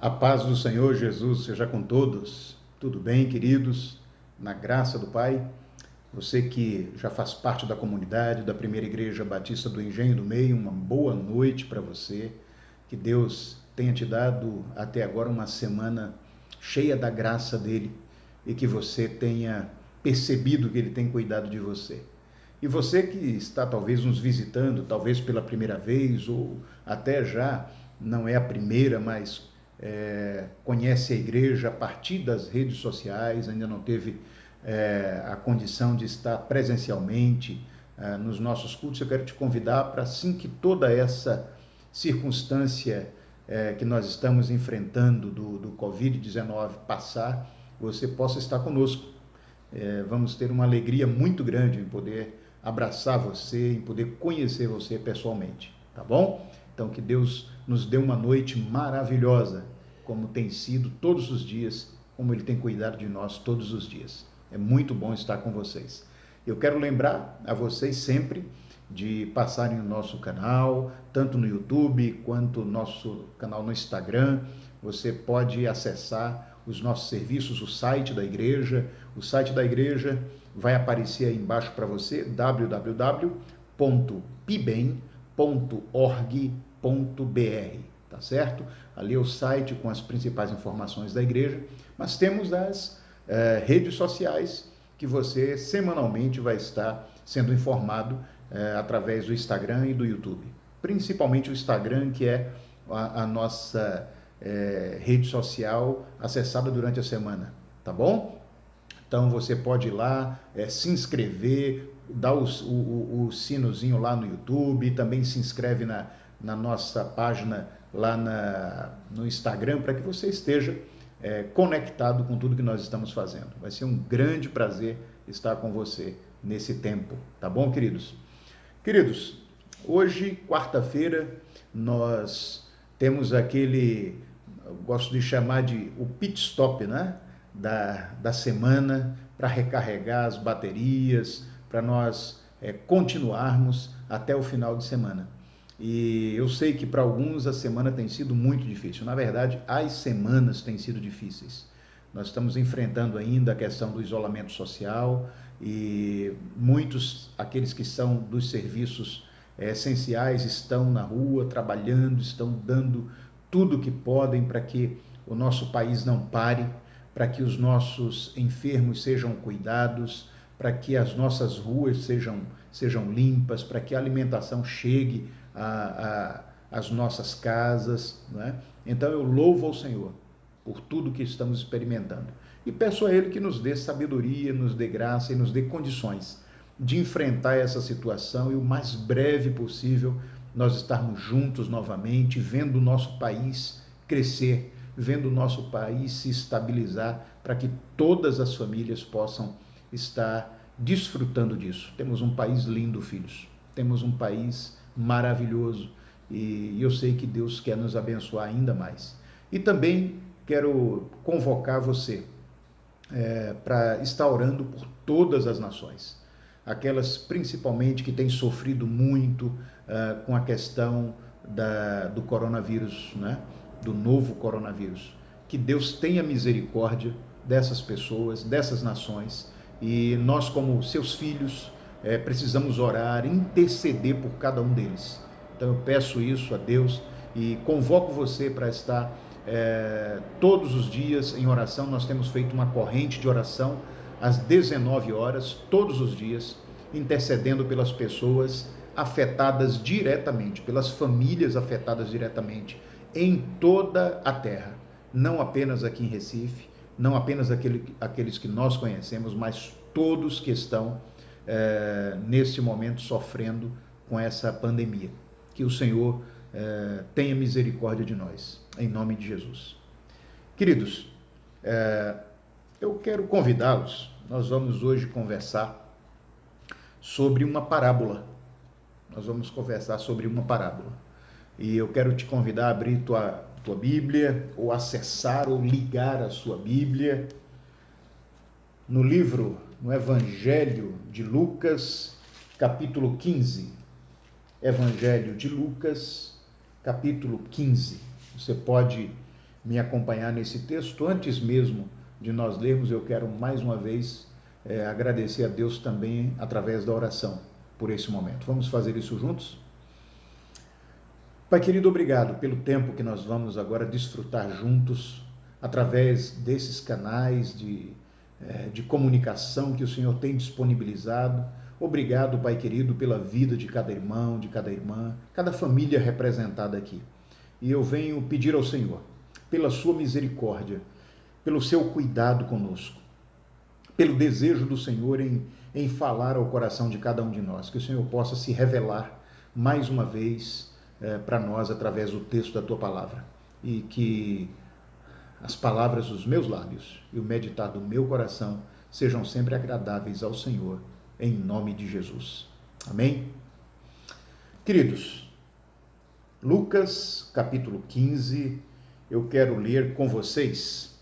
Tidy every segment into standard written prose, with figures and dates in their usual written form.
A paz do Senhor Jesus seja com todos. Tudo bem, queridos? Na graça do Pai. Você que já faz parte da comunidade da Primeira Igreja Batista do Engenho do Meio, uma boa noite para você. Que Deus tenha te dado até agora uma semana cheia da graça dele e que você tenha percebido que ele tem cuidado de você. E você que está talvez nos visitando, talvez pela primeira vez ou até já não é a primeira, mas conhece a igreja a partir das redes sociais, ainda não teve a condição de estar presencialmente nos nossos cultos, eu quero te convidar para, assim que toda essa circunstância que nós estamos enfrentando do Covid-19 passar, você possa estar conosco. Vamos ter uma alegria muito grande em poder abraçar você, em poder conhecer você pessoalmente, tá bom? Então que Deus nos dê uma noite maravilhosa, como tem sido todos os dias, como Ele tem cuidado de nós todos os dias. É muito bom estar com vocês. Eu quero lembrar a vocês sempre de passarem no nosso canal, tanto no YouTube quanto no nosso canal no Instagram. Você pode acessar os nossos serviços, o site da igreja. O site da igreja vai aparecer aí embaixo para você, www.pibem.org.br, tá certo? Ali é o site com as principais informações da igreja, mas temos as redes sociais que você semanalmente vai estar sendo informado através do Instagram e do YouTube. Principalmente o Instagram, que é a nossa rede social acessada durante a semana, tá bom? Então você pode ir lá, se inscrever, dar o sinozinho lá no YouTube, também se inscreve na nossa página lá no Instagram, para que você esteja conectado com tudo que nós estamos fazendo. Vai ser um grande prazer estar com você nesse tempo, tá bom, queridos? Queridos, hoje, quarta-feira, nós temos aquele, eu gosto de chamar de o pit stop, né? Da semana, para recarregar as baterias, para nós continuarmos até o final de semana. E eu sei que para alguns a semana tem sido muito difícil. Na verdade, as semanas têm sido difíceis. Nós estamos enfrentando ainda a questão do isolamento social e muitos, aqueles que são dos serviços essenciais, estão na rua trabalhando, estão dando tudo o que podem para que o nosso país não pare, para que os nossos enfermos sejam cuidados, para que as nossas ruas sejam limpas, para que a alimentação chegue às nossas casas, né? Então eu louvo ao Senhor por tudo que estamos experimentando e peço a Ele que nos dê sabedoria, nos dê graça e nos dê condições de enfrentar essa situação e o mais breve possível nós estarmos juntos novamente, vendo o nosso país crescer, vendo o nosso país se estabilizar, para que todas as famílias possam estar desfrutando disso. Temos um país lindo, filhos. Temos um país maravilhoso e eu sei que Deus quer nos abençoar ainda mais. E também quero convocar você para estar orando por todas as nações, aquelas principalmente que têm sofrido muito com a questão do coronavírus, né? Do novo coronavírus. Que Deus tenha misericórdia dessas pessoas, dessas nações, e nós, como seus filhos, precisamos orar, interceder por cada um deles. Então eu peço isso a Deus e convoco você para estar todos os dias em oração. Nós temos feito uma corrente de oração às 19 horas, todos os dias, intercedendo pelas pessoas afetadas diretamente, pelas famílias afetadas diretamente, em toda a terra, não apenas aqui em Recife, não apenas aqueles que nós conhecemos, mas todos que estão nesse momento sofrendo com essa pandemia. Que o Senhor tenha misericórdia de nós, em nome de Jesus. Queridos, eu quero convidá-los, nós vamos hoje conversar sobre uma parábola. Nós vamos conversar sobre uma parábola. E eu quero te convidar a abrir tua Bíblia, ou acessar, ou ligar a sua Bíblia no livro, no Evangelho de Lucas, capítulo 15. Evangelho de Lucas, capítulo 15. Você pode me acompanhar nesse texto. Antes mesmo de nós lermos, eu quero mais uma vez agradecer a Deus também através da oração por esse momento. Vamos fazer isso juntos? Pai querido, obrigado pelo tempo que nós vamos agora desfrutar juntos através desses canais de comunicação que o Senhor tem disponibilizado. Obrigado, Pai querido, pela vida de cada irmão, de cada irmã, cada família representada aqui. E eu venho pedir ao Senhor, pela sua misericórdia, pelo seu cuidado conosco, pelo desejo do Senhor em falar ao coração de cada um de nós, que o Senhor possa se revelar mais uma vez para nós através do texto da tua palavra, e que as palavras dos meus lábios e o meditar do meu coração sejam sempre agradáveis ao Senhor, em nome de Jesus. Amém? Queridos, Lucas capítulo 15, eu quero ler com vocês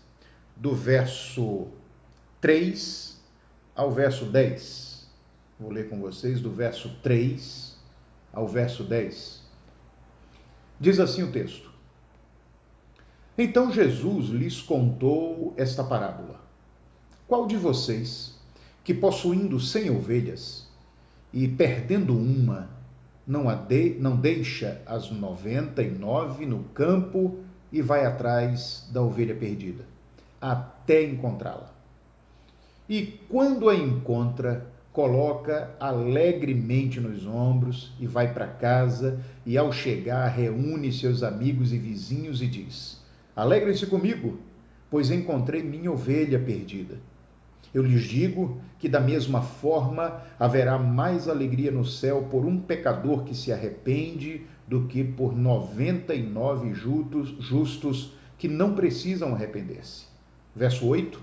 do verso 3 ao verso 10. Vou ler com vocês do verso 3 ao verso 10. Diz assim o texto: Então Jesus lhes contou esta parábola. Qual de vocês, que possuindo 100 ovelhas e perdendo uma, não deixa as 99 no campo e vai atrás da ovelha perdida, até encontrá-la? E quando a encontra, coloca alegremente nos ombros e vai para casa, e ao chegar reúne seus amigos e vizinhos e diz: Alegrem-se comigo, pois encontrei minha ovelha perdida. Eu lhes digo que da mesma forma haverá mais alegria no céu por um pecador que se arrepende do que por 99 justos que não precisam arrepender-se. Verso 8.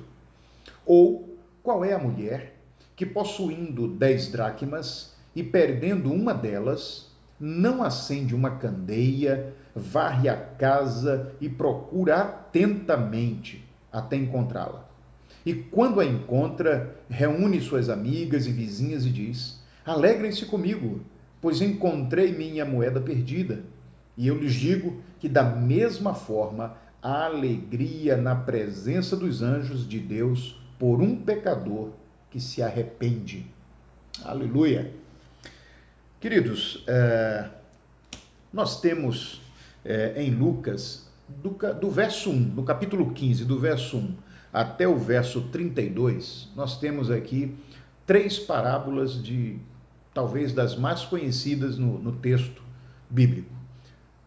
Ou qual é a mulher que, possuindo 10 dracmas e perdendo uma delas, não acende uma candeia, varre a casa e procura atentamente até encontrá-la? E quando a encontra, reúne suas amigas e vizinhas e diz: Alegrem-se comigo, pois encontrei minha moeda perdida. E eu lhes digo que da mesma forma há alegria na presença dos anjos de Deus por um pecador que se arrepende. Aleluia! Queridos, nós temos em Lucas, do verso 1, no capítulo 15, do verso 1 até o verso 32, nós temos aqui 3 parábolas talvez das mais conhecidas no texto bíblico.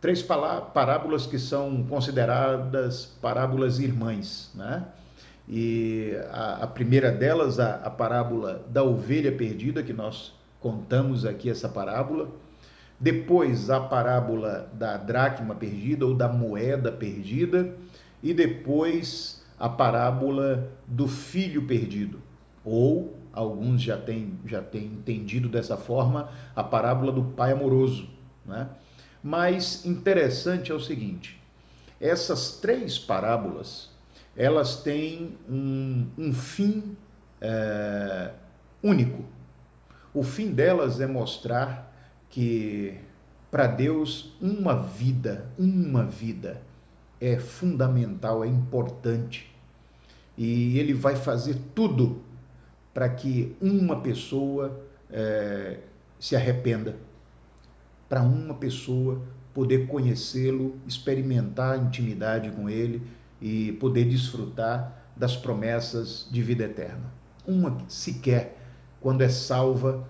3 parábolas que são consideradas parábolas irmãs, né? E a primeira delas, a parábola da ovelha perdida, que nós contamos aqui essa parábola. Depois, a parábola da dracma perdida ou da moeda perdida. E depois, a parábola do filho perdido. Ou, alguns já têm entendido dessa forma, a parábola do pai amoroso, né? Mas interessante é o seguinte: essas 3 parábolas, elas têm um fim único. O fim delas é mostrar que para Deus uma vida é fundamental, é importante. E Ele vai fazer tudo para que uma pessoa se arrependa, para uma pessoa poder conhecê-lo, experimentar a intimidade com Ele e poder desfrutar das promessas de vida eterna. Uma sequer, quando é salva,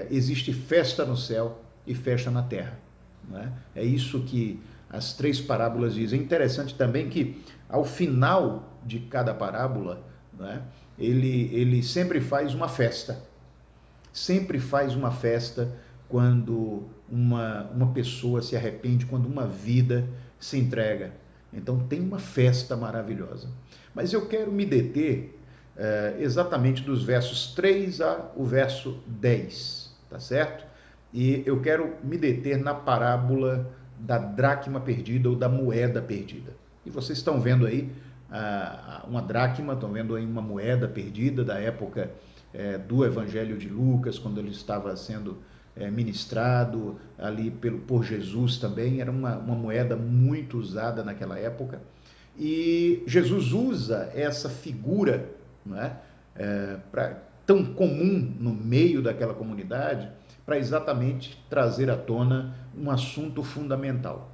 existe festa no céu e festa na terra, né? É isso que as 3 parábolas dizem. É interessante também que, ao final de cada parábola, né, ele sempre faz uma festa. Sempre faz uma festa quando uma pessoa se arrepende, quando uma vida se entrega. Então tem uma festa maravilhosa. Mas eu quero me deter exatamente dos versos 3 ao verso 10, tá certo? E eu quero me deter na parábola da dracma perdida ou da moeda perdida. E vocês estão vendo aí uma dracma, estão vendo aí uma moeda perdida da época do Evangelho de Lucas, quando ele estava sendo ministrado ali por Jesus também. Era uma moeda muito usada naquela época. E Jesus usa essa figura, não é, tão comum no meio daquela comunidade, para exatamente trazer à tona um assunto fundamental.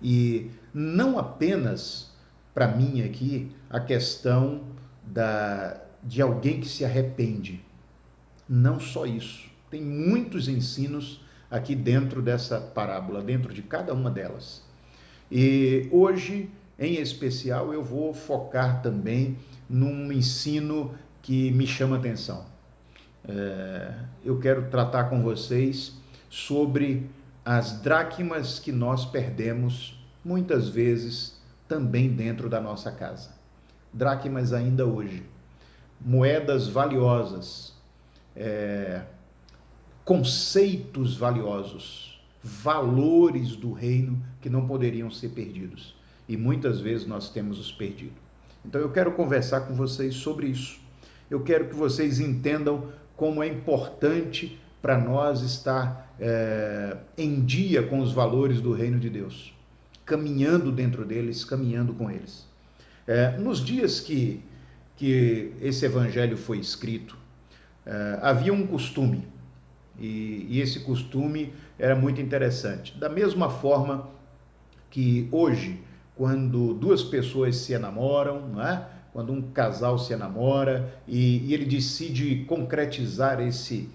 E não apenas, para mim aqui, a questão de alguém que se arrepende. Não só isso. Tem muitos ensinos aqui dentro dessa parábola, dentro de cada uma delas. E hoje, em especial, eu vou focar também num ensino que me chama a atenção. Eu quero tratar com vocês sobre as dracmas que nós perdemos, muitas vezes, também dentro da nossa casa. Dracmas ainda hoje. Moedas valiosas, conceitos valiosos, valores do reino que não poderiam ser perdidos. E muitas vezes nós temos os perdido. Então eu quero conversar com vocês sobre isso. Eu quero que vocês entendam como é importante para nós estar em dia com os valores do reino de Deus, caminhando dentro deles, caminhando com eles. Nos dias que esse evangelho foi escrito, havia um costume, e esse costume era muito interessante. Da mesma forma que hoje, quando duas pessoas se enamoram, não é? Quando um casal se enamora e ele decide concretizar esse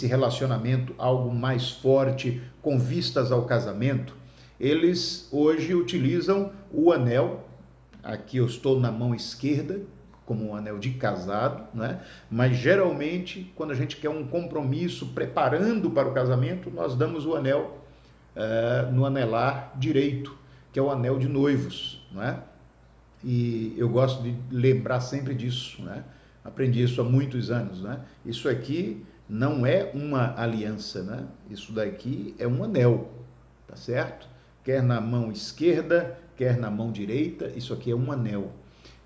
relacionamento, algo mais forte, com vistas ao casamento, eles hoje utilizam o anel. Aqui eu estou na mão esquerda, como um anel de casado, né? Mas geralmente, quando a gente quer um compromisso, preparando para o casamento, nós damos o anel no anelar direito, que é o anel de noivos, né? E eu gosto de lembrar sempre disso, né? Aprendi isso há muitos anos, né? Isso aqui não é uma aliança, né? Isso daqui é um anel, tá certo? Quer na mão esquerda, quer na mão direita, isso aqui é um anel.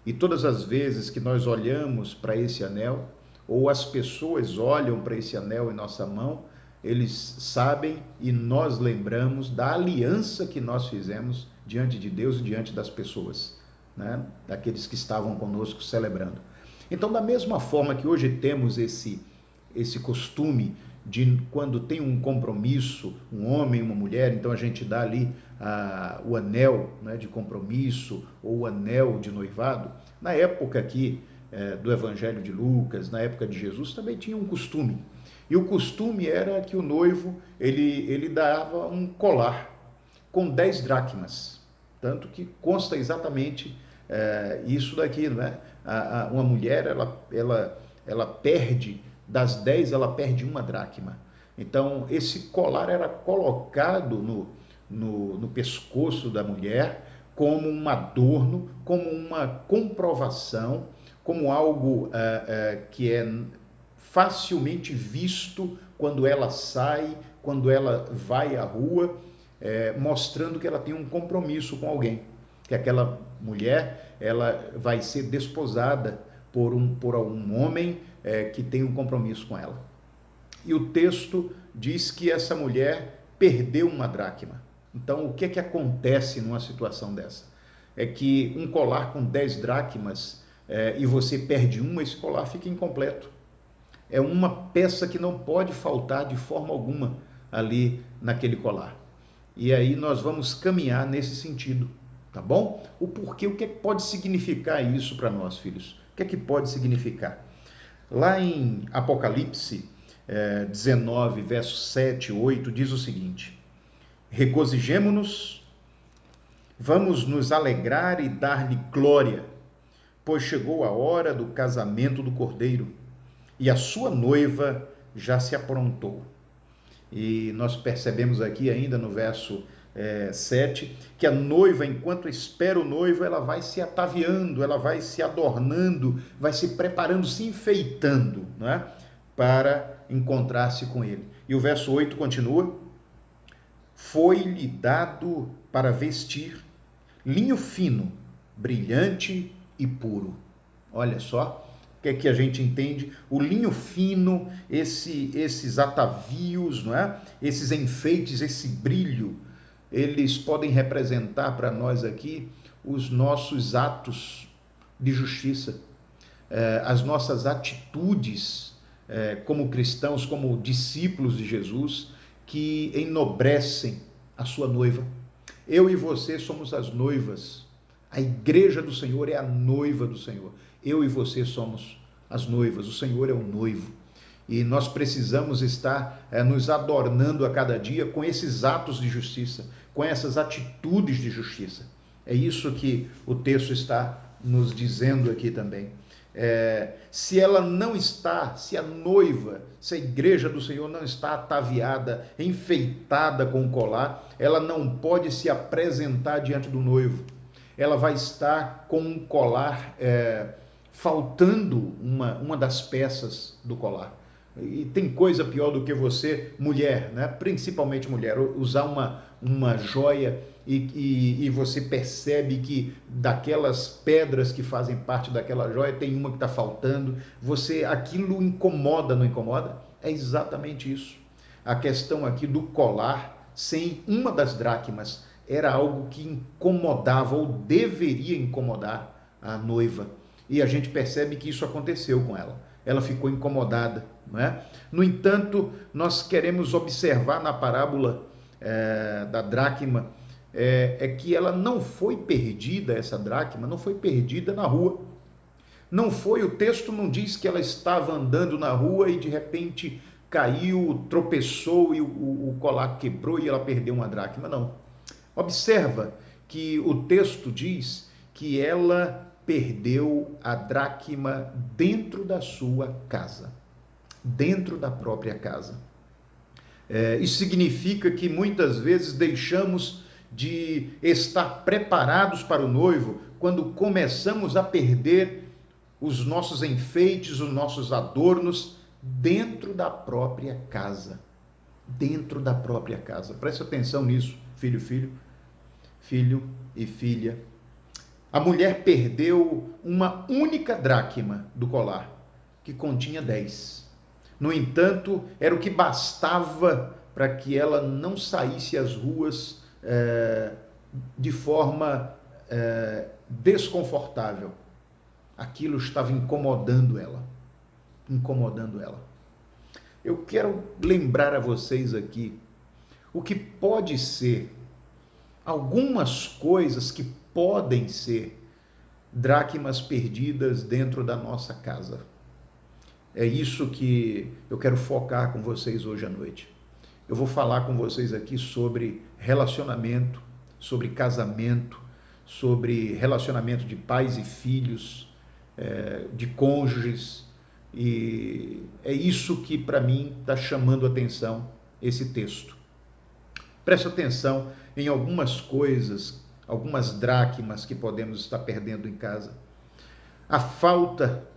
E todas as vezes que nós olhamos para esse anel, ou as pessoas olham para esse anel em nossa mão, eles sabem e nós lembramos da aliança que nós fizemos diante de Deus e diante das pessoas, né? Daqueles que estavam conosco celebrando. Então, da mesma forma que hoje temos esse costume de, quando tem um compromisso, um homem e uma mulher, então a gente dá ali o anel, né, de compromisso ou o anel de noivado. Na época aqui do Evangelho de Lucas, na época de Jesus, também tinha um costume. E o costume era que o noivo ele dava um colar com 10 dracmas, tanto que consta exatamente isso daqui, né? Uma mulher ela perde, das 10 ela perde uma dracma. Então esse colar era colocado no pescoço da mulher como um adorno, como uma comprovação, como algo que é facilmente visto quando ela sai, quando ela vai à rua, mostrando que ela tem um compromisso com alguém, que aquela mulher ela vai ser desposada por um homem que tem um compromisso com ela. E o texto diz que essa mulher perdeu uma dracma. Então, o que é que acontece numa situação dessa? É que um colar com 10 dracmas e você perde uma, esse colar fica incompleto. É uma peça que não pode faltar de forma alguma ali naquele colar. E aí nós vamos caminhar nesse sentido, tá bom? O porquê, o que pode significar isso para nós, filhos? O que é que pode significar? Lá em Apocalipse 19, versos 7 e 8, diz o seguinte: regozijemo-nos, vamos nos alegrar e dar-lhe glória, pois chegou a hora do casamento do Cordeiro, e a sua noiva já se aprontou. E nós percebemos aqui ainda no verso 7, que a noiva, enquanto espera o noivo, ela vai se ataviando, ela vai se adornando, vai se preparando, se enfeitando, né, para encontrar-se com ele. E o verso 8 continua: foi-lhe dado para vestir linho fino, brilhante e puro. Olha só, o que é que a gente entende? O linho fino, esses atavios, não é? Esses enfeites, esse brilho, eles podem representar para nós aqui os nossos atos de justiça, as nossas atitudes como cristãos, como discípulos de Jesus, que enobrecem a sua noiva. Eu e você somos as noivas. A igreja do Senhor é a noiva do Senhor. Eu e você somos as noivas. O Senhor é o noivo. E nós precisamos estar nos adornando a cada dia com esses atos de justiça, com essas atitudes de justiça. É isso que o texto está nos dizendo aqui também. Se ela não está, se a noiva, se a igreja do Senhor não está ataviada, enfeitada com o colar, ela não pode se apresentar diante do noivo. Ela vai estar com um colar faltando uma das peças do colar. E tem coisa pior do que você, mulher, né? Principalmente mulher, usar uma joia e você percebe que daquelas pedras que fazem parte daquela joia tem uma que está faltando. Aquilo incomoda, não incomoda? É exatamente isso. A questão aqui do colar sem uma das dracmas era algo que incomodava ou deveria incomodar a noiva. E a gente percebe que isso aconteceu com ela. Ela ficou incomodada, não é? No entanto, nós queremos observar na parábola da dracma que ela não foi perdida, essa dracma não foi perdida na rua. Não foi, o texto não diz que ela estava andando na rua e de repente caiu, tropeçou e o colar quebrou e ela perdeu uma dracma, não. Observa que o texto diz que ela perdeu a dracma dentro da sua casa, dentro da própria casa. Isso significa que muitas vezes deixamos de estar preparados para o noivo quando começamos a perder os nossos enfeites, os nossos adornos dentro da própria casa. Dentro da própria casa. Preste atenção nisso, filho e filha. A mulher perdeu uma única dracma do colar, que continha 10. No entanto, era o que bastava para que ela não saísse às ruas de forma desconfortável. Aquilo estava incomodando ela. Eu quero lembrar a vocês aqui o que pode ser, algumas coisas que podem ser dracmas perdidas dentro da nossa casa. É isso que eu quero focar com vocês hoje à noite. Eu vou falar com vocês aqui sobre relacionamento, sobre casamento, sobre relacionamento de pais e filhos, de cônjuges, e é isso que para mim está chamando a atenção, esse texto. Preste atenção em algumas coisas, algumas dracmas que podemos estar perdendo em casa. A falta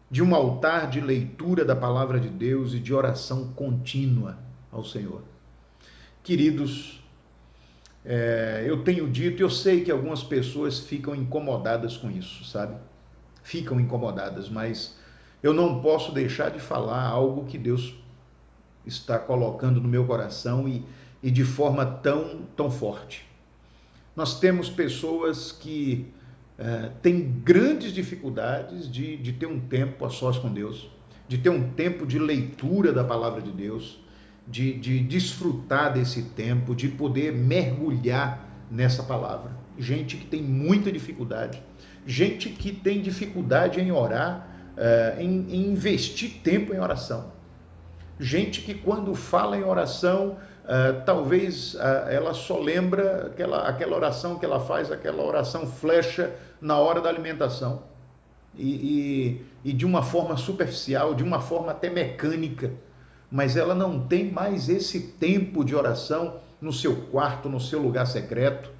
de um altar de leitura da palavra de Deus e de oração contínua ao Senhor. Queridos, eu tenho dito, eu sei que algumas pessoas ficam incomodadas com isso, sabe? Ficam incomodadas, mas eu não posso deixar de falar algo que Deus está colocando no meu coração e de forma tão forte. Nós temos pessoas que têm grandes dificuldades de ter um tempo a sós com Deus, de ter um tempo de leitura da palavra de Deus, de desfrutar desse tempo, de poder mergulhar nessa palavra. Gente que tem muita dificuldade, gente que tem dificuldade em orar, em investir tempo em oração. Gente que quando fala em oração, talvez ela só lembra aquela oração que ela faz, aquela oração flecha na hora da alimentação. E de uma forma superficial, de uma forma até mecânica, mas ela não tem mais esse tempo de oração no seu quarto, no seu lugar secreto,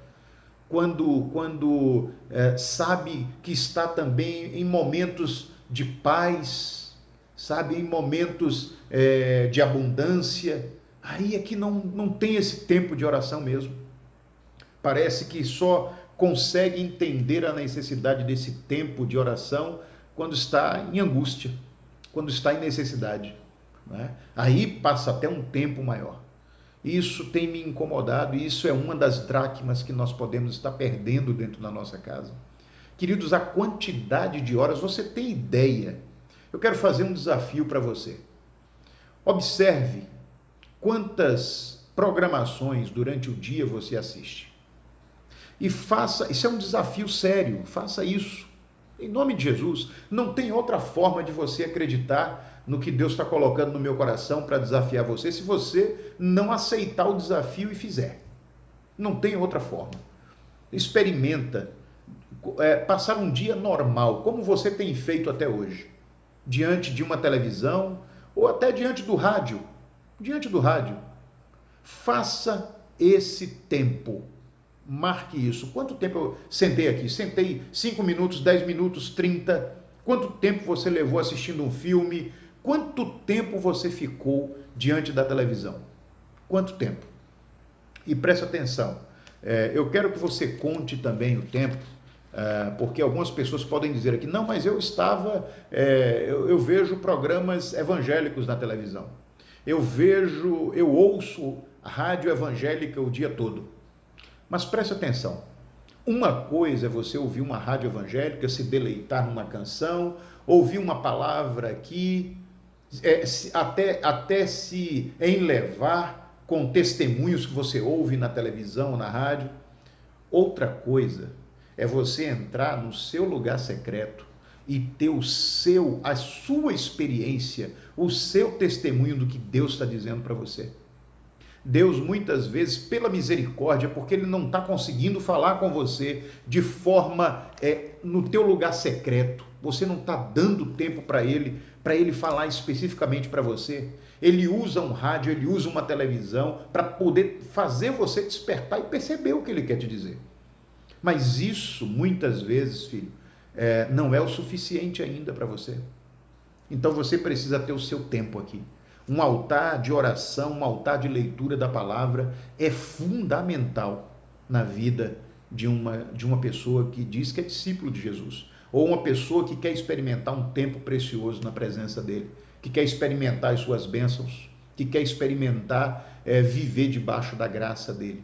quando sabe que está também em momentos de paz, sabe, em momentos de abundância, aí é que não tem esse tempo de oração mesmo. Parece que só consegue entender a necessidade desse tempo de oração quando está em angústia, quando está em necessidade, né? Aí passa até um tempo maior. Isso tem me incomodado e isso é uma das dracmas que nós podemos estar perdendo dentro da nossa casa. Queridos, a quantidade de horas, você tem ideia? Eu quero fazer um desafio para você. Observe quantas programações durante o dia você assiste. E faça, isso é um desafio sério, faça isso. Em nome de Jesus, não tem outra forma de você acreditar no que Deus está colocando no meu coração para desafiar você, se você não aceitar o desafio e fizer. Não tem outra forma. Experimenta passar um dia normal, como você tem feito até hoje, diante de uma televisão ou até diante do rádio. Diante do rádio. Faça esse tempo. Marque isso. Quanto tempo eu sentei aqui? Sentei 5 minutos, 10 minutos, 30. Quanto tempo você levou assistindo um filme? Quanto tempo você ficou diante da televisão? Quanto tempo? E preste atenção. Eu quero que você conte também o tempo, porque algumas pessoas podem dizer aqui, não, mas eu eu vejo programas evangélicos na televisão. Eu ouço a rádio evangélica o dia todo. Mas preste atenção, uma coisa é você ouvir uma rádio evangélica, se deleitar numa canção, ouvir uma palavra aqui, até se enlevar com testemunhos que você ouve na televisão, na rádio. Outra coisa é você entrar no seu lugar secreto e ter a sua experiência, o seu testemunho do que Deus está dizendo para você. Deus, muitas vezes, pela misericórdia, porque Ele não está conseguindo falar com você de forma no teu lugar secreto, você não está dando tempo para Ele falar especificamente para você. Ele usa um rádio, Ele usa uma televisão para poder fazer você despertar e perceber o que Ele quer te dizer. Mas isso, muitas vezes, filho, não é o suficiente ainda para você. Então você precisa ter o seu tempo aqui. Um altar de oração, um altar de leitura da palavra é fundamental na vida de uma pessoa que diz que é discípulo de Jesus, ou uma pessoa que quer experimentar um tempo precioso na presença dele, que quer experimentar as suas bênçãos, que quer experimentar viver debaixo da graça dele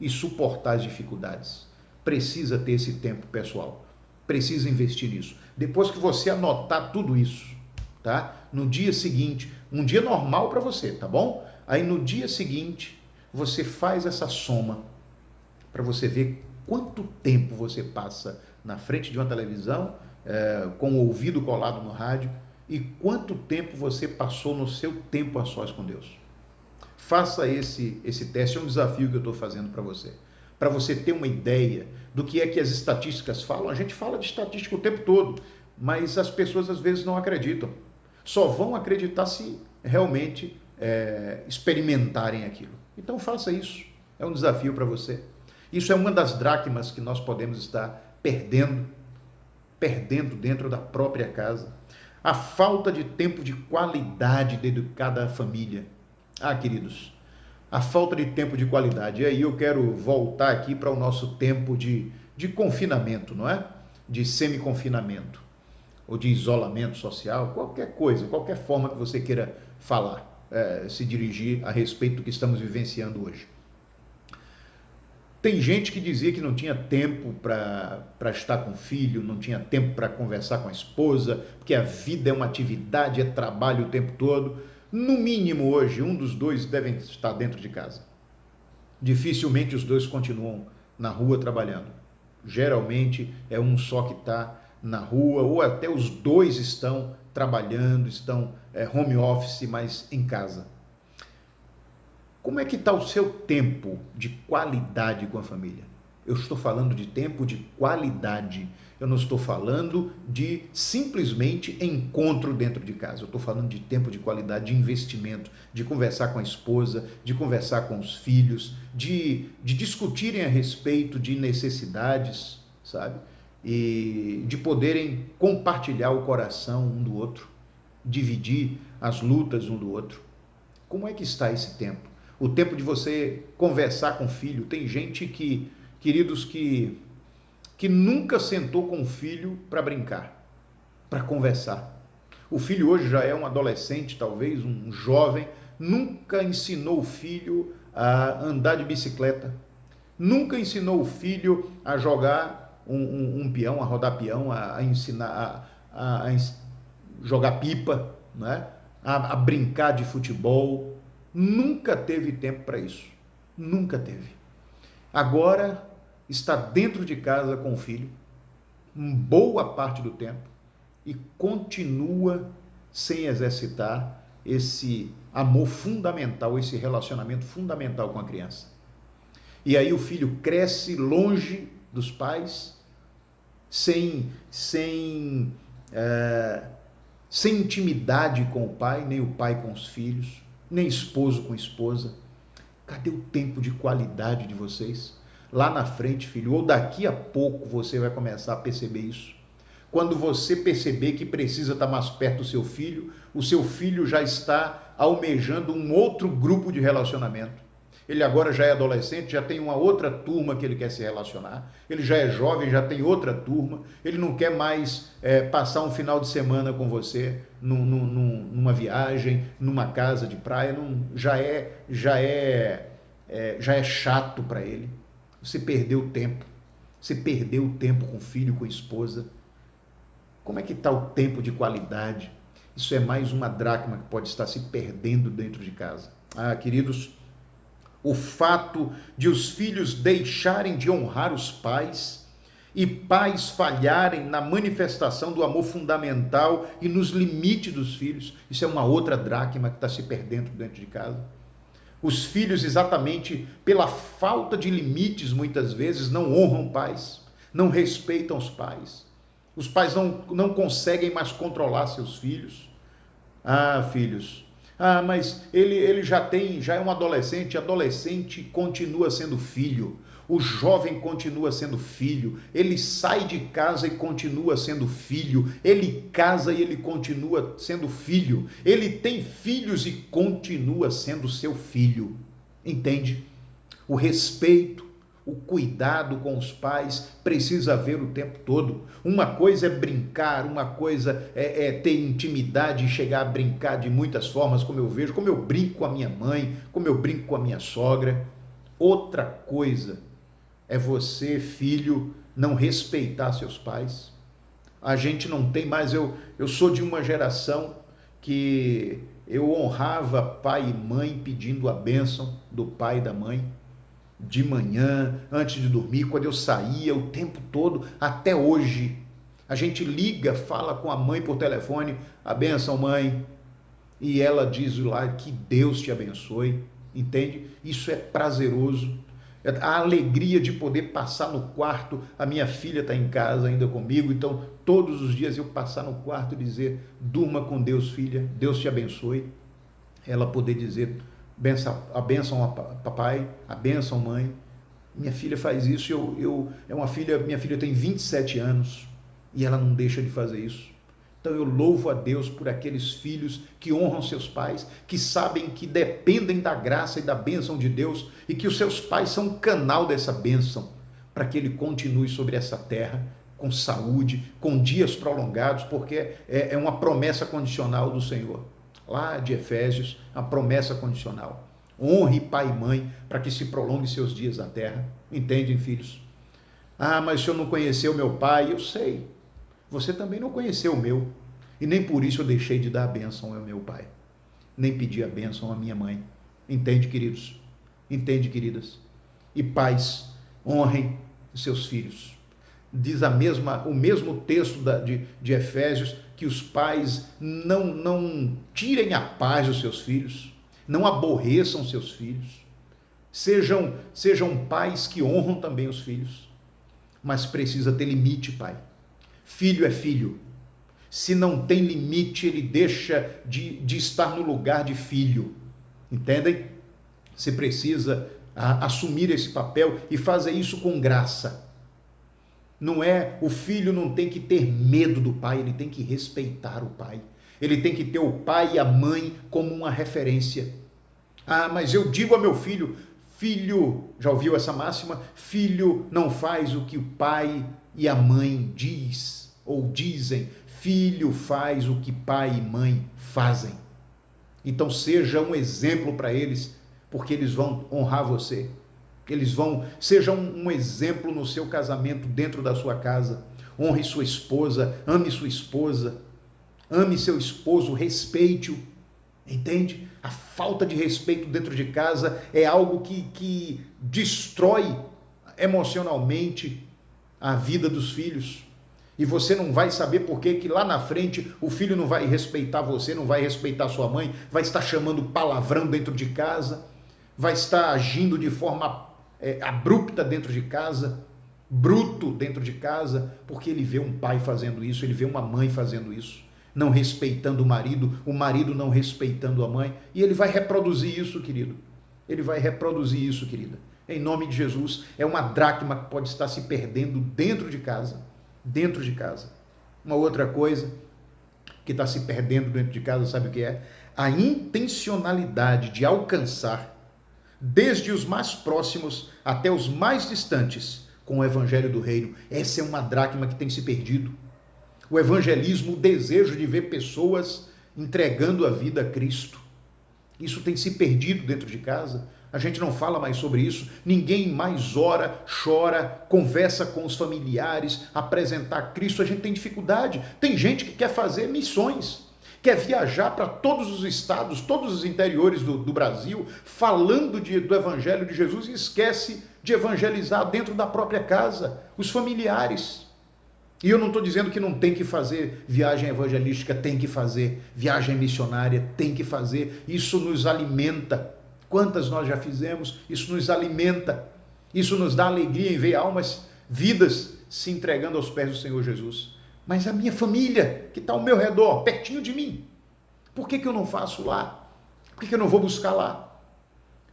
e suportar as dificuldades. Precisa ter esse tempo pessoal, precisa investir nisso. Depois que você anotar tudo isso, tá? No dia seguinte, um dia normal para você, tá bom? Aí no dia seguinte, você faz essa soma para você ver quanto tempo você passa na frente de uma televisão, com o ouvido colado no rádio, e quanto tempo você passou no seu tempo a sós com Deus. Faça esse teste, é um desafio que eu estou fazendo para você ter uma ideia do que é que as estatísticas falam. A gente fala de estatística o tempo todo, mas as pessoas às vezes não acreditam. Só vão acreditar se realmente experimentarem aquilo. Então faça isso, é um desafio para você. Isso é uma das dracmas que nós podemos estar perdendo dentro da própria casa. A falta de tempo de qualidade dentro de cada família. Queridos, a falta de tempo de qualidade. E aí eu quero voltar aqui para o nosso tempo de confinamento, não é? De semi-confinamento, ou de isolamento social, qualquer coisa, qualquer forma que você queira falar, se dirigir a respeito do que estamos vivenciando hoje. Tem gente que dizia que não tinha tempo para estar com o filho, não tinha tempo para conversar com a esposa, porque a vida é uma atividade, é trabalho o tempo todo. No mínimo hoje, um dos dois deve estar dentro de casa. Dificilmente os dois continuam na rua trabalhando. Geralmente é um só que está na rua, ou até os dois estão trabalhando, estão home office, mas em casa. Como é que está o seu tempo de qualidade com a família? Eu estou falando de tempo de qualidade. Eu não estou falando de simplesmente encontro dentro de casa. Eu estou falando de tempo de qualidade, de investimento, de conversar com a esposa, de conversar com os filhos, de discutirem a respeito de necessidades, sabe? E de poderem compartilhar o coração um do outro, dividir as lutas um do outro. Como é que está esse tempo? O tempo de você conversar com o filho. Tem gente que, queridos, que nunca sentou com o filho para brincar, para conversar. O filho hoje já é um adolescente, talvez, um jovem, nunca ensinou o filho a andar de bicicleta, nunca ensinou o filho a jogar um peão, a rodar peão, a ensinar a jogar pipa, né? A brincar de futebol. Nunca teve tempo para isso. Nunca teve. Agora está dentro de casa com o filho, boa parte do tempo, e continua sem exercitar esse amor fundamental, esse relacionamento fundamental com a criança. E aí o filho cresce longe dos pais, sem intimidade com o pai, nem o pai com os filhos, nem esposo com esposa. Cadê o tempo de qualidade de vocês? Lá na frente, filho, ou daqui a pouco você vai começar a perceber isso. Quando você perceber que precisa estar mais perto do seu filho, o seu filho já está almejando um outro grupo de relacionamento. Ele agora já é adolescente, já tem uma outra turma que ele quer se relacionar. Ele já é jovem, já tem outra turma. Ele não quer mais passar um final de semana com você numa viagem, numa casa de praia. Já é chato para ele. Você perdeu tempo. Você perdeu o tempo com o filho, com a esposa. Como é que está o tempo de qualidade? Isso é mais uma dracma que pode estar se perdendo dentro de casa. Queridos, o fato de os filhos deixarem de honrar os pais e pais falharem na manifestação do amor fundamental e nos limites dos filhos, isso é uma outra dracma que está se perdendo dentro de casa. Os filhos, exatamente pela falta de limites, muitas vezes, não honram pais, não respeitam os pais. Os pais não conseguem mais controlar seus filhos. Filhos, mas ele já é um adolescente continua sendo filho, o jovem continua sendo filho, ele sai de casa e continua sendo filho, ele casa e ele continua sendo filho, ele tem filhos e continua sendo seu filho, entende? O respeito, o cuidado com os pais precisa haver o tempo todo. Uma coisa é brincar, uma coisa é ter intimidade e chegar a brincar de muitas formas, como eu vejo, como eu brinco com a minha mãe, como eu brinco com a minha sogra. Outra coisa é você, filho, não respeitar seus pais. A gente não tem mais, eu sou de uma geração que eu honrava pai e mãe pedindo a bênção do pai e da mãe, de manhã, antes de dormir, quando eu saía, o tempo todo, até hoje. A gente liga, fala com a mãe por telefone, a bênção, mãe, e ela diz lá que Deus te abençoe, entende? Isso é prazeroso. A alegria de poder passar no quarto, a minha filha está em casa ainda comigo, então todos os dias eu passar no quarto e dizer, durma com Deus, filha, Deus te abençoe. Ela poder dizer, a bênção a papai, a bênção mãe. Minha filha faz isso, minha filha tem 27 anos e ela não deixa de fazer isso. Então eu louvo a Deus por aqueles filhos que honram seus pais, que sabem que dependem da graça e da bênção de Deus e que os seus pais são um canal dessa bênção para que ele continue sobre essa terra com saúde, com dias prolongados, porque é uma promessa condicional do Senhor. Lá de Efésios, a promessa condicional. Honre pai e mãe para que se prolongue seus dias na terra. Entendem, filhos? Mas o senhor não conheceu meu pai? Eu sei. Você também não conheceu o meu. E nem por isso eu deixei de dar a bênção ao meu pai. Nem pedi a bênção à minha mãe. Entende, queridos? Entende, queridas? E pais, honrem os seus filhos. Diz o mesmo texto de Efésios, que os pais não tirem a paz dos seus filhos, não aborreçam seus filhos, sejam pais que honram também os filhos, mas precisa ter limite, pai. Filho é filho. Se não tem limite, ele deixa de estar no lugar de filho. Entendem? Você precisa assumir esse papel e fazer isso com graça. O filho não tem que ter medo do pai, ele tem que respeitar o pai. Ele tem que ter o pai e a mãe como uma referência. Mas eu digo a meu filho, já ouviu essa máxima? Filho não faz o que o pai e a mãe diz ou dizem. Filho faz o que pai e mãe fazem. Então seja um exemplo para eles, porque eles vão honrar você. Eles vão, seja um exemplo no seu casamento, dentro da sua casa. Honre sua esposa, ame sua esposa, ame seu esposo, respeite-o. Entende? A falta de respeito dentro de casa é algo que destrói emocionalmente a vida dos filhos. E você não vai saber por que lá na frente o filho não vai respeitar você, não vai respeitar sua mãe, vai estar chamando palavrão dentro de casa, vai estar agindo de forma abrupta dentro de casa, bruto dentro de casa, porque ele vê um pai fazendo isso, ele vê uma mãe fazendo isso, não respeitando o marido não respeitando a mãe, e ele vai reproduzir isso, querido. Ele vai reproduzir isso, querida. Em nome de Jesus, é uma dracma que pode estar se perdendo dentro de casa. Dentro de casa. Uma outra coisa que está se perdendo dentro de casa, sabe o que é? A intencionalidade de alcançar, desde os mais próximos até os mais distantes, com o evangelho do reino. Essa é uma dracma que tem se perdido. O evangelismo, o desejo de ver pessoas entregando a vida a Cristo. Isso tem se perdido dentro de casa. A gente não fala mais sobre isso, ninguém mais ora, chora, conversa com os familiares, apresentar Cristo. A gente tem dificuldade. Tem gente que quer fazer missões, quer viajar para todos os estados, todos os interiores do Brasil, falando do evangelho de Jesus, e esquece de evangelizar dentro da própria casa, os familiares. E eu não estou dizendo que não tem que fazer viagem evangelística, tem que fazer viagem missionária, tem que fazer. Isso nos alimenta. Quantas nós já fizemos? Isso nos alimenta. Isso nos dá alegria em ver almas, vidas se entregando aos pés do Senhor Jesus. Mas a minha família, que está ao meu redor, pertinho de mim, por que eu não faço lá? Por que eu não vou buscar lá?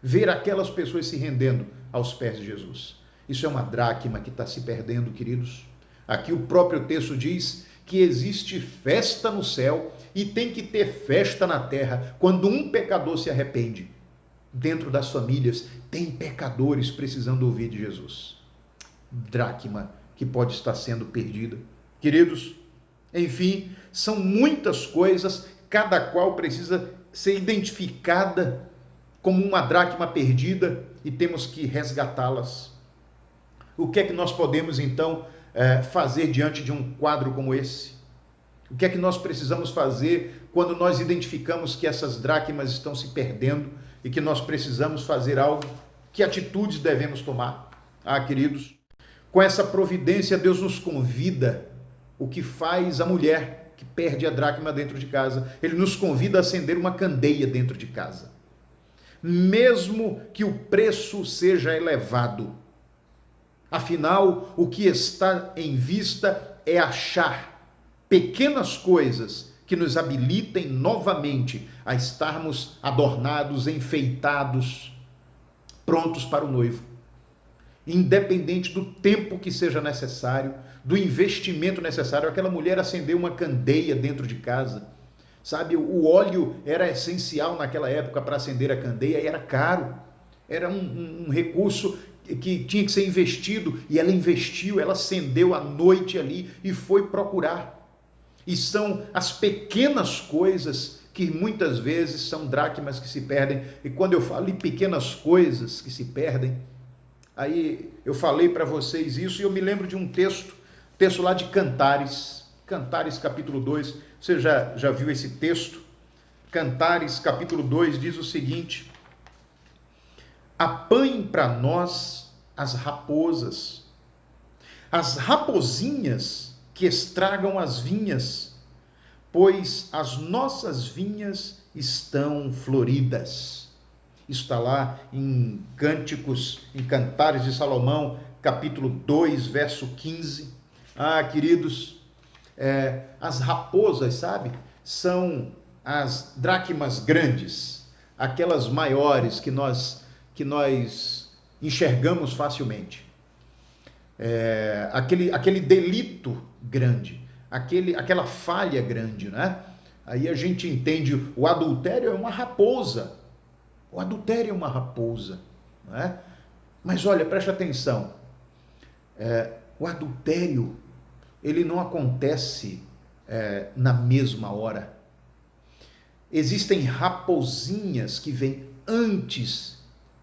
Ver aquelas pessoas se rendendo aos pés de Jesus. Isso é uma dracma que está se perdendo, queridos. Aqui o próprio texto diz que existe festa no céu e tem que ter festa na terra quando um pecador se arrepende. Dentro das famílias tem pecadores precisando ouvir de Jesus. Dracma que pode estar sendo perdida. Queridos, enfim, são muitas coisas, cada qual precisa ser identificada como uma dracma perdida e temos que resgatá-las. O que é que nós podemos então fazer diante de um quadro como esse? O que é que nós precisamos fazer quando nós identificamos que essas dracmas estão se perdendo e que nós precisamos fazer algo? Que atitudes devemos tomar? Queridos, com essa providência Deus nos convida, o que faz a mulher que perde a dracma dentro de casa, Ele nos convida a acender uma candeia dentro de casa. Mesmo que o preço seja elevado. Afinal, o que está em vista é achar pequenas coisas que nos habilitem novamente a estarmos adornados, enfeitados, prontos para o noivo. Independente do tempo que seja necessário, do investimento necessário, aquela mulher acendeu uma candeia dentro de casa. Sabe, o óleo era essencial naquela época para acender a candeia e era caro. Era um recurso que tinha que ser investido, e ela investiu, ela acendeu à noite ali e foi procurar. E são as pequenas coisas que muitas vezes são dracmas que se perdem. E quando eu falo em pequenas coisas que se perdem, aí eu falei para vocês isso e eu me lembro de um texto lá de Cantares, Cantares capítulo 2, você já viu esse texto? Cantares capítulo 2 diz o seguinte: apanhem para nós as raposas, as rapozinhas que estragam as vinhas, pois as nossas vinhas estão floridas. Isso está lá em Cânticos, em Cantares de Salomão, capítulo 2, verso 15. Queridos, as raposas, sabe, são as dracmas grandes, aquelas maiores que nós enxergamos facilmente. Aquele delito grande, aquela falha grande, né? Aí a gente entende, o adultério é uma raposa. O adultério é uma raposa, não é? Mas olha, preste atenção. O adultério, ele não acontece na mesma hora. Existem raposinhas que vêm antes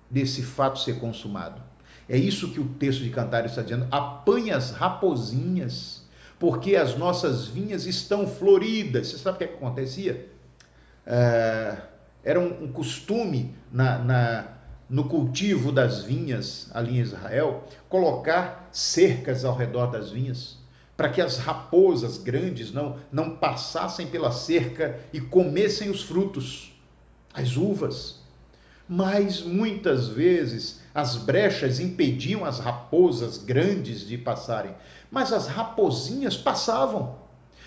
desse fato ser consumado. É isso que o texto de Cantares está dizendo. Apanha as raposinhas, porque as nossas vinhas estão floridas. Você sabe o que acontecia? Era um costume no cultivo das vinhas ali em Israel, colocar cercas ao redor das vinhas, para que as raposas grandes não passassem pela cerca e comessem os frutos, as uvas. Mas muitas vezes as brechas impediam as raposas grandes de passarem, mas as raposinhas passavam,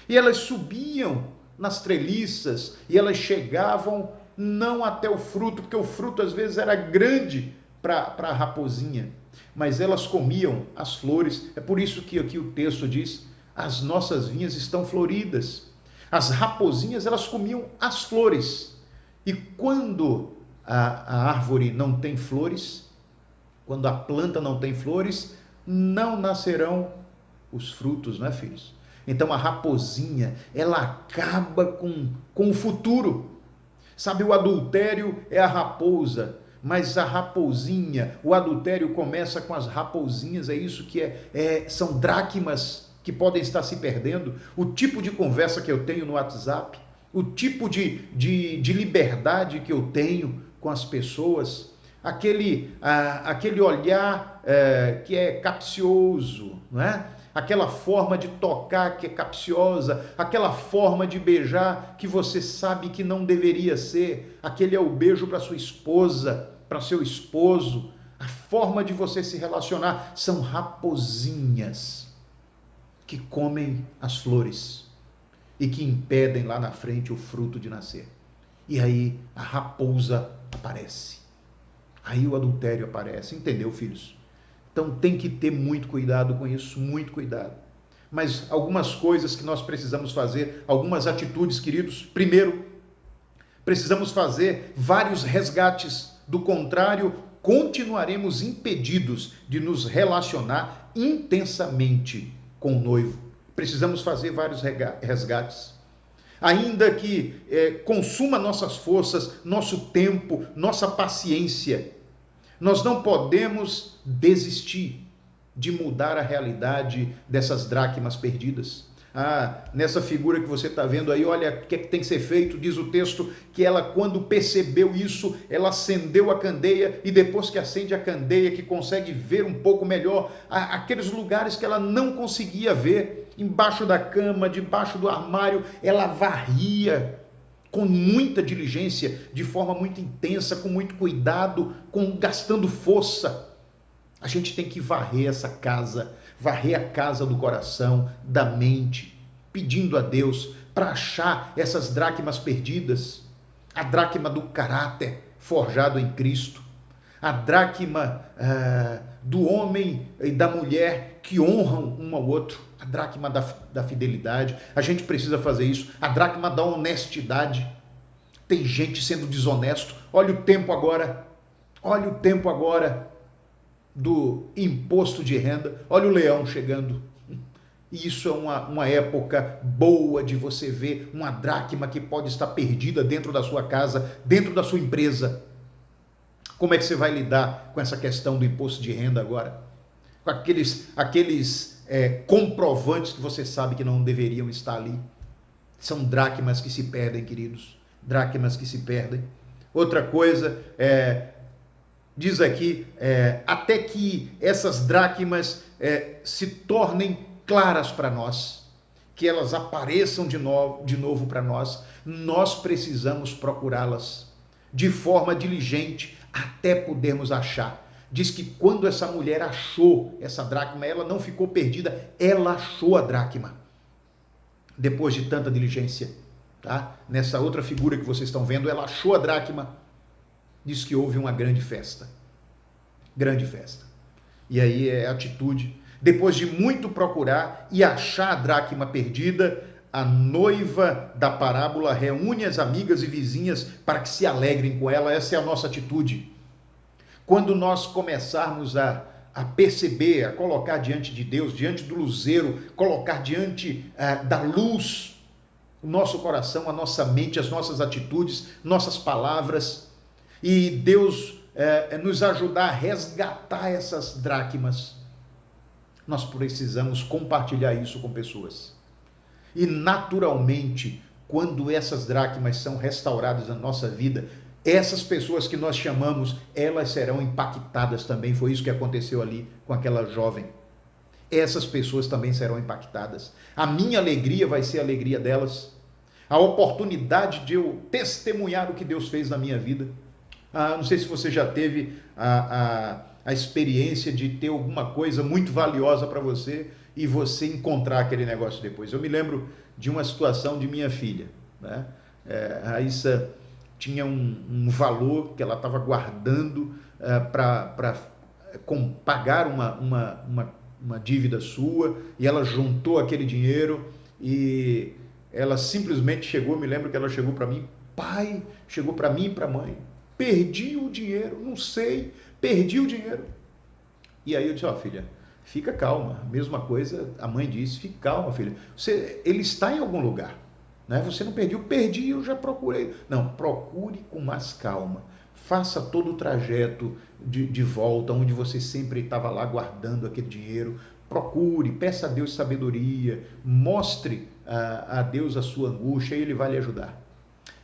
e elas subiam nas treliças, e elas chegavam não até o fruto, porque o fruto às vezes era grande para a raposinha, mas elas comiam as flores. É por isso que aqui o texto diz, as nossas vinhas estão floridas. As raposinhas, elas comiam as flores, e quando a árvore não tem flores, quando a planta não tem flores, não nascerão os frutos, não é, filhos? Então a raposinha, ela acaba com o futuro. Sabe, o adultério é a raposa, mas a raposinha, o adultério começa com as raposinhas, é isso que são dracmas que podem estar se perdendo. O tipo de conversa que eu tenho no WhatsApp, o tipo de liberdade que eu tenho com as pessoas, aquele olhar que é capcioso, não é? Aquela forma de tocar que é capciosa, aquela forma de beijar que você sabe que não deveria ser, aquele é o beijo para sua esposa, para seu esposo, a forma de você se relacionar, são raposinhas que comem as flores e que impedem lá na frente o fruto de nascer. E aí a raposa aparece, aí o adultério aparece, entendeu, filhos? Então tem que ter muito cuidado com isso, muito cuidado. Mas algumas coisas que nós precisamos fazer, algumas atitudes, queridos. Primeiro, precisamos fazer vários resgates. Do contrário, continuaremos impedidos de nos relacionar intensamente com o noivo. Precisamos fazer vários resgates. Ainda que consuma nossas forças, nosso tempo, nossa paciência, nós não podemos desistir de mudar a realidade dessas dracmas perdidas. Nessa figura que você está vendo aí, olha o que tem que ser feito. Diz o texto que ela, quando percebeu isso, ela acendeu a candeia, e depois que acende a candeia, que consegue ver um pouco melhor aqueles lugares que ela não conseguia ver, embaixo da cama, debaixo do armário, ela varria com muita diligência, de forma muito intensa, com muito cuidado, gastando força. A gente tem que varrer essa casa, varrer a casa do coração, da mente, pedindo a Deus para achar essas dracmas perdidas, a dracma do caráter forjado em Cristo, a dracma do homem e da mulher que honram um ao outro, a dracma da fidelidade. A gente precisa fazer isso, a dracma da honestidade. Tem gente sendo desonesto. Olha o tempo agora do imposto de renda, olha o leão chegando. Isso é uma época boa de você ver uma dracma que pode estar perdida dentro da sua casa, dentro da sua empresa. Como é que você vai lidar com essa questão do imposto de renda agora? Com aqueles comprovantes que você sabe que não deveriam estar ali. São dracmas que se perdem, queridos. Dracmas que se perdem. Outra coisa, diz aqui, até que essas dracmas se tornem claras para nós, que elas apareçam de novo para nós, nós precisamos procurá-las de forma diligente até podermos achar. Diz que quando essa mulher achou essa dracma, ela não ficou perdida, ela achou a dracma, depois de tanta diligência. Tá? Nessa outra figura que vocês estão vendo, ela achou a dracma, diz que houve uma grande festa. Grande festa. E aí é atitude. Depois de muito procurar e achar a dracma perdida, a noiva da parábola reúne as amigas e vizinhas para que se alegrem com ela. Essa é a nossa atitude. Quando nós começarmos a perceber, a colocar diante de Deus, diante do luzeiro, colocar diante da luz, o nosso coração, a nossa mente, as nossas atitudes, nossas palavras, e Deus nos ajudar a resgatar essas dracmas, nós precisamos compartilhar isso com pessoas. E naturalmente, quando essas dracmas são restauradas na nossa vida, essas pessoas que nós chamamos, elas serão impactadas também. Foi isso que aconteceu ali com aquela jovem. Essas pessoas também serão impactadas. A minha alegria vai ser a alegria delas. A oportunidade de eu testemunhar o que Deus fez na minha vida. Não sei se você já teve a experiência de ter alguma coisa muito valiosa para você e você encontrar aquele negócio depois. Eu me lembro de uma situação de minha filha, né? A Raíssa tinha um valor que ela estava guardando para pagar uma dívida sua, e ela juntou aquele dinheiro e ela simplesmente chegou, me lembro que ela chegou para mim, pai, chegou para mim e para a mãe, perdi o dinheiro, não sei, perdi o dinheiro. E aí eu disse, filha, fica calma, a mesma coisa a mãe disse, fica calma, filha, ele está em algum lugar, né? Você não perdeu, perdi, eu já procurei. Não, procure com mais calma, faça todo o trajeto de volta, onde você sempre estava lá guardando aquele dinheiro, procure, peça a Deus sabedoria, mostre a Deus a sua angústia e Ele vai lhe ajudar.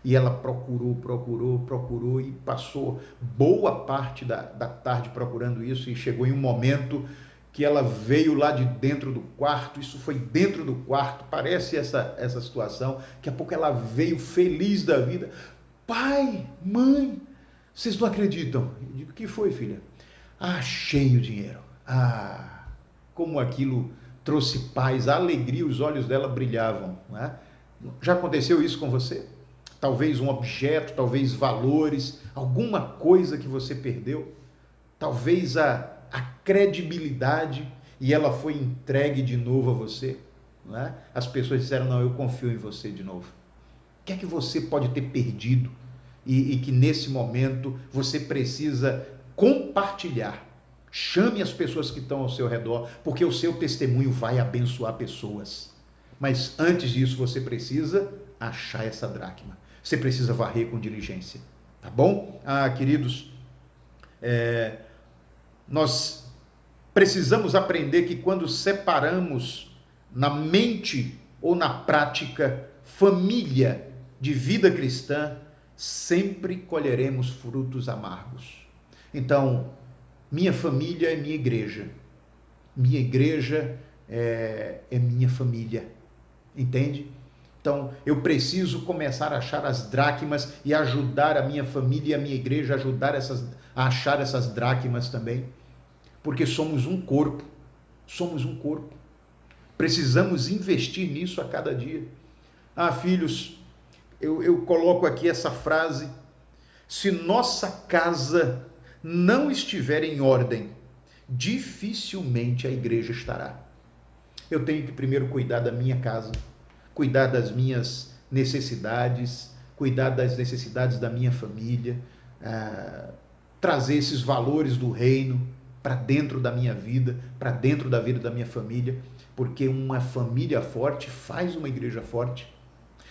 E ela procurou e passou boa parte da tarde procurando isso, e chegou em um momento que ela veio lá de dentro do quarto, isso foi dentro do quarto, parece essa situação, daqui a pouco ela veio feliz da vida, pai, mãe, vocês não acreditam? Eu digo, o que foi, filha? Achei o dinheiro. Como aquilo trouxe paz, alegria, os olhos dela brilhavam, né? Já aconteceu isso com você? Talvez um objeto, talvez valores, alguma coisa que você perdeu, talvez a credibilidade, e ela foi entregue de novo a você, né? As pessoas disseram, não, eu confio em você de novo. O que é que você pode ter perdido e que nesse momento você precisa compartilhar? Chame as pessoas que estão ao seu redor, porque o seu testemunho vai abençoar pessoas. Mas antes disso, você precisa achar essa dracma. Você precisa varrer com diligência, tá bom? Queridos, nós precisamos aprender que quando separamos na mente ou na prática família de vida cristã, sempre colheremos frutos amargos. Então, minha família é minha igreja. Minha igreja é minha família. Entende? Então, eu preciso começar a achar as dracmas e ajudar a minha família e a minha igreja a achar essas dracmas também. Porque somos um corpo. Somos um corpo. Precisamos investir nisso a cada dia. Filhos, eu coloco aqui essa frase. Se nossa casa não estiver em ordem, dificilmente a igreja estará. Eu tenho que primeiro cuidar da minha casa, cuidar das minhas necessidades, cuidar das necessidades da minha família, trazer esses valores do reino para dentro da minha vida, para dentro da vida da minha família, porque uma família forte faz uma igreja forte.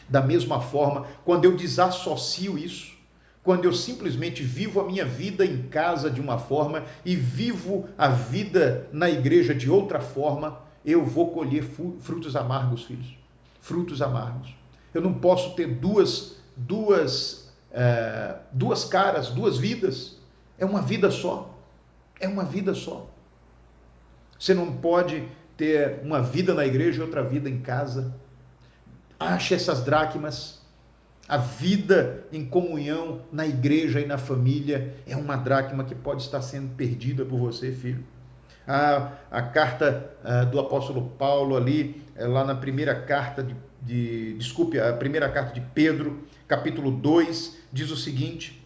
Da mesma forma, quando eu desassocio isso, quando eu simplesmente vivo a minha vida em casa de uma forma e vivo a vida na igreja de outra forma, eu vou colher frutos amargos, filhos. Frutos amargos. Eu não posso ter duas caras, duas vidas. É uma vida só. É uma vida só. Você não pode ter uma vida na igreja e outra vida em casa. Ache essas dracmas. A vida em comunhão na igreja e na família é uma dracma que pode estar sendo perdida por você, filho. A carta do apóstolo Paulo ali, lá na primeira carta a primeira carta de Pedro, capítulo 2, diz o seguinte,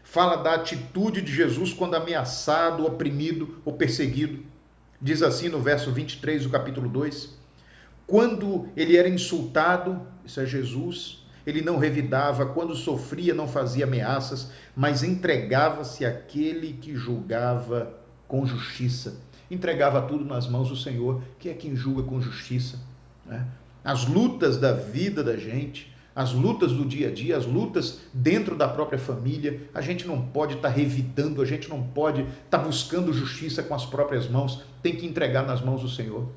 fala da atitude de Jesus quando ameaçado, oprimido ou perseguido. Diz assim no verso 23 do capítulo 2, quando ele era insultado, isso é Jesus, ele não revidava, quando sofria não fazia ameaças, mas entregava-se àquele que julgava com justiça. Entregava tudo nas mãos do Senhor, que é quem julga com justiça, né? As lutas da vida da gente, as lutas do dia a dia, as lutas dentro da própria família. A gente não pode estar revidando, a gente não pode estar buscando justiça com as próprias mãos, tem que entregar nas mãos do Senhor.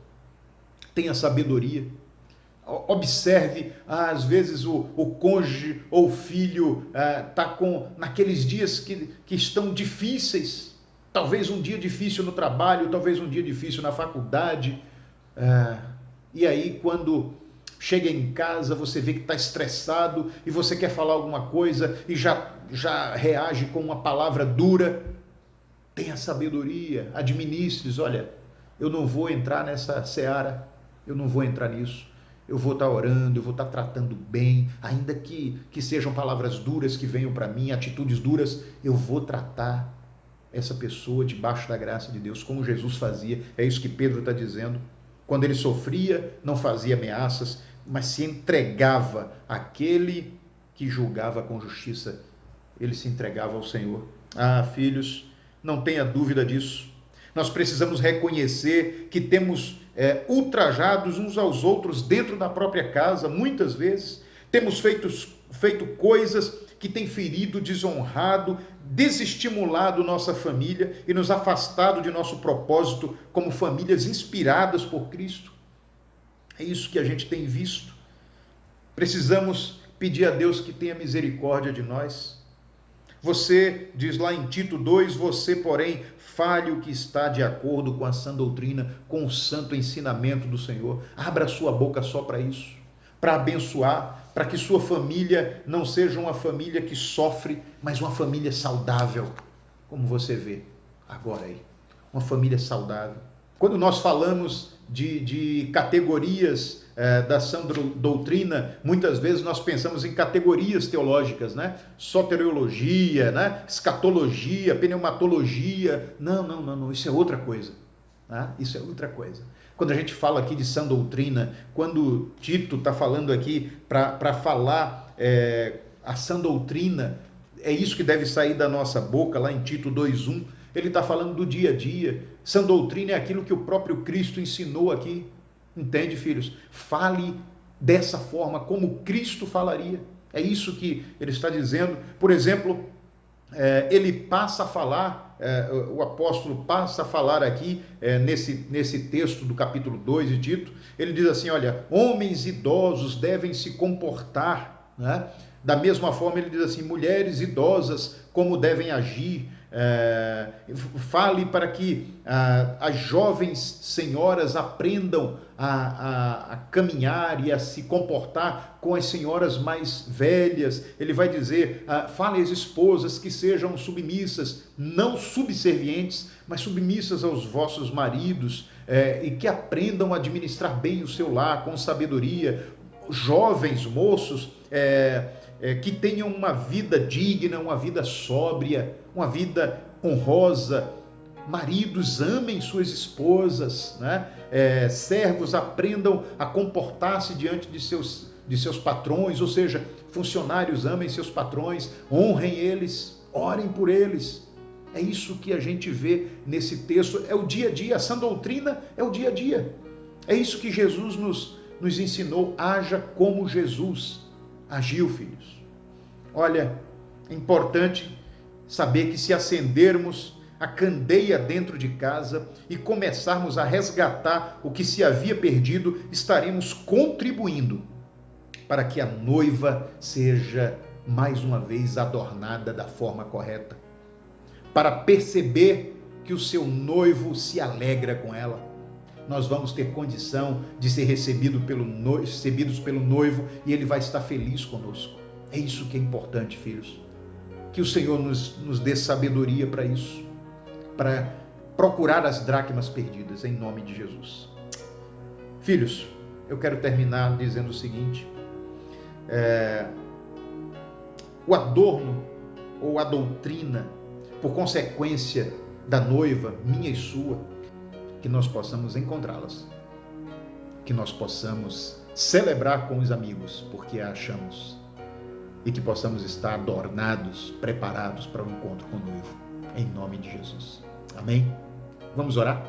Tenha sabedoria. Observe, às vezes o cônjuge ou o filho está naqueles dias que estão difíceis, talvez um dia difícil no trabalho, talvez um dia difícil na faculdade, e aí quando chega em casa você vê que está estressado e você quer falar alguma coisa e já reage com uma palavra dura. Tenha sabedoria, administre, olha, eu não vou entrar nessa seara, eu não vou entrar nisso. Eu vou estar orando, eu vou estar tratando bem, ainda que sejam palavras duras que venham para mim, atitudes duras, eu vou tratar essa pessoa debaixo da graça de Deus, como Jesus fazia. É isso que Pedro está dizendo. Quando ele sofria, não fazia ameaças, mas se entregava àquele que julgava com justiça. Ele se entregava ao Senhor. Filhos, não tenha dúvida disso. Nós precisamos reconhecer que temos ultrajados uns aos outros dentro da própria casa, muitas vezes. Temos feito coisas que têm ferido, desonrado, desestimulado nossa família e nos afastado de nosso propósito como famílias inspiradas por Cristo. É isso que a gente tem visto. Precisamos pedir a Deus que tenha misericórdia de nós. Você, diz lá em Tito 2, você, porém, fale o que está de acordo com a sã doutrina, com o santo ensinamento do Senhor. Abra sua boca só para isso, para abençoar, para que sua família não seja uma família que sofre, mas uma família saudável, como você vê agora aí. Uma família saudável. Quando nós falamos de categorias da sã doutrina, muitas vezes nós pensamos em categorias teológicas, né? Soteriologia, né? Escatologia, pneumatologia. Não, isso é outra coisa. Tá? Isso é outra coisa. Quando a gente fala aqui de sã doutrina, quando Tito está falando aqui para falar a sã doutrina, é isso que deve sair da nossa boca, lá em Tito 2:1, ele está falando do dia a dia. Sã doutrina é aquilo que o próprio Cristo ensinou aqui. Entende, filhos? Fale dessa forma, como Cristo falaria. É isso que ele está dizendo. Por exemplo, ele passa a falar, o apóstolo passa a falar aqui, nesse texto do capítulo 2 de Tito, ele diz assim, olha, homens idosos devem se comportar, né? Da mesma forma ele diz assim, mulheres idosas como devem agir. Fale para que as jovens senhoras aprendam a caminhar e a se comportar com as senhoras mais velhas. Ele vai dizer, fale às esposas que sejam submissas, não subservientes, mas submissas aos vossos maridos, e que aprendam a administrar bem o seu lar com sabedoria. Jovens, moços, que tenham uma vida digna, uma vida sóbria, uma vida honrosa. Maridos, amem suas esposas, né? Servos, aprendam a comportar-se diante de seus patrões, ou seja, funcionários, amem seus patrões, honrem eles, orem por eles. É isso que a gente vê nesse texto, é o dia a dia, a sã doutrina é o dia a dia. É isso que Jesus nos ensinou, haja como Jesus agiu, filhos. Olha, é importante saber que se acendermos a candeia dentro de casa e começarmos a resgatar o que se havia perdido, estaremos contribuindo para que a noiva seja mais uma vez adornada da forma correta, para perceber que o seu noivo se alegra com ela. Nós vamos ter condição de ser recebidos pelo noivo e ele vai estar feliz conosco. É isso que é importante, filhos. Que o Senhor nos dê sabedoria para isso, para procurar as dracmas perdidas, em nome de Jesus. Filhos, eu quero terminar dizendo o seguinte, o adorno ou a doutrina, por consequência da noiva, minha e sua, que nós possamos encontrá-las, que nós possamos celebrar com os amigos, porque a achamos, e que possamos estar adornados, preparados para o encontro com o noivo, em nome de Jesus. Amém? Vamos orar?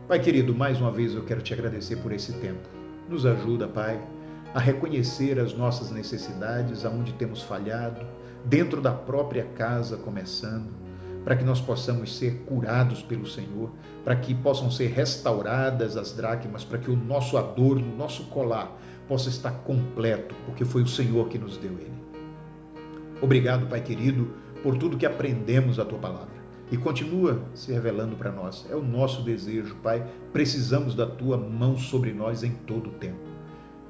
Pai querido, mais uma vez eu quero te agradecer por esse tempo. Nos ajuda, Pai, a reconhecer as nossas necessidades, aonde temos falhado, dentro da própria casa começando, para que nós possamos ser curados pelo Senhor, para que possam ser restauradas as dracmas, para que o nosso adorno, o nosso colar possa estar completo, porque foi o Senhor que nos deu ele. Obrigado, Pai querido, por tudo que aprendemos da Tua Palavra. E continua se revelando para nós. É o nosso desejo, Pai. Precisamos da Tua mão sobre nós em todo o tempo.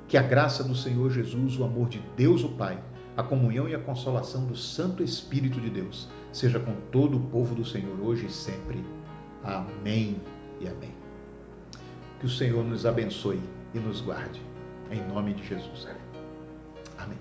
Que a graça do Senhor Jesus, o amor de Deus o Pai, a comunhão e a consolação do Santo Espírito de Deus seja com todo o povo do Senhor hoje e sempre. Amém e amém. Que o Senhor nos abençoe e nos guarde. Em nome de Jesus. Amém.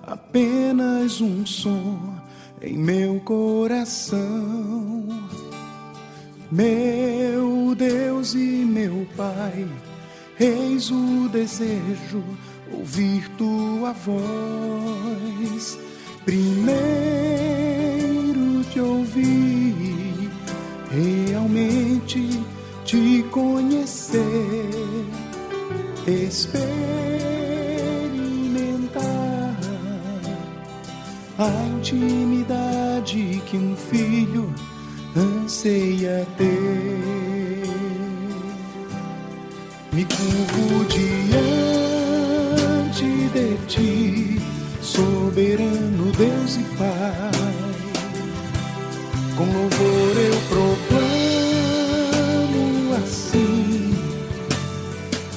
Apenas um som em meu coração, meu Deus e meu Pai, eis o desejo, ouvir tua voz. Primeiro te ouvir, realmente te conhecer, a intimidade que um filho anseia ter. Me curvo diante de ti, soberano Deus e Pai. Com louvor eu proclamo assim: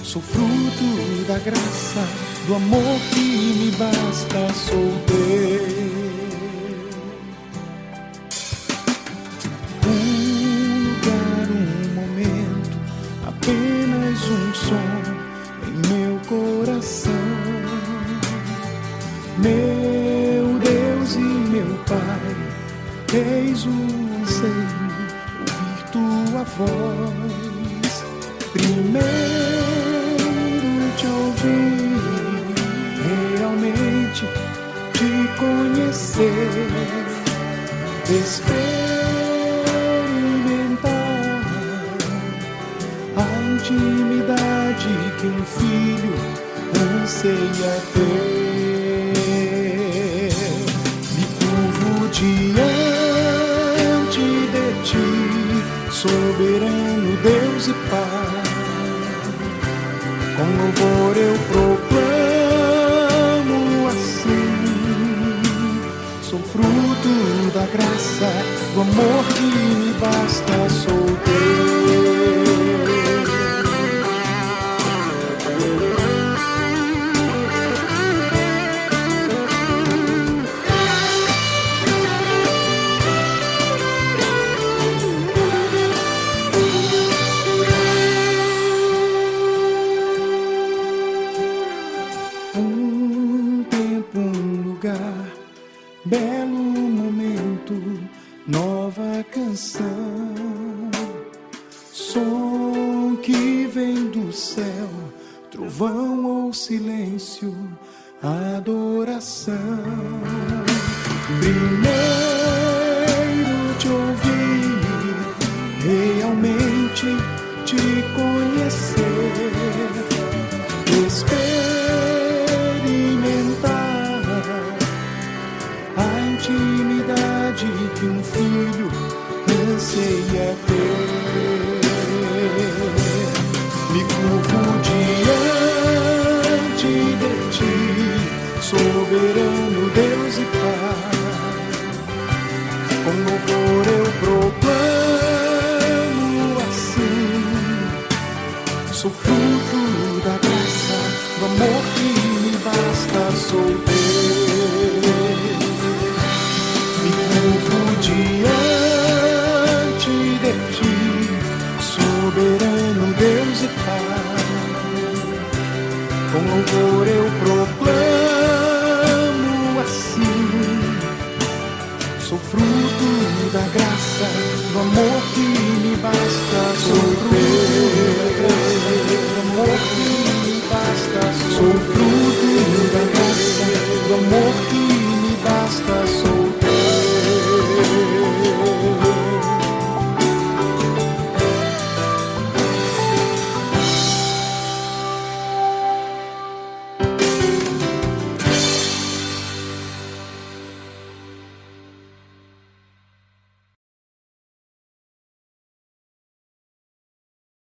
sou fruto da graça, do amor que me basta, sou teu. Apenas um som em meu coração, meu Deus e meu Pai, eis o anseio, ouvir tua voz. Primeiro te ouvir, realmente te conhecer, experimentar a intimidade que um filho anseia ter. Me curvo diante de ti, soberano Deus e Pai. Com louvor eu proclamo assim: sou fruto da graça, do amor que me basta, sou teu. Belo momento, nova canção, som que vem do céu, trovão ou silêncio, adoração. Primeiro te ouvir, realmente te conhecer, intimidade que um filho anseia ter. Me curvo diante de ti, soberano Deus e Pai. Com louvor eu proclamo assim: sou fruto da graça, do amor que me basta, sou teu. Diante de ti, soberano Deus e Pai, com louvor eu proclamo assim: sou fruto da graça, do amor que me basta, sou fruto da graça, do amor que me basta, sou fruto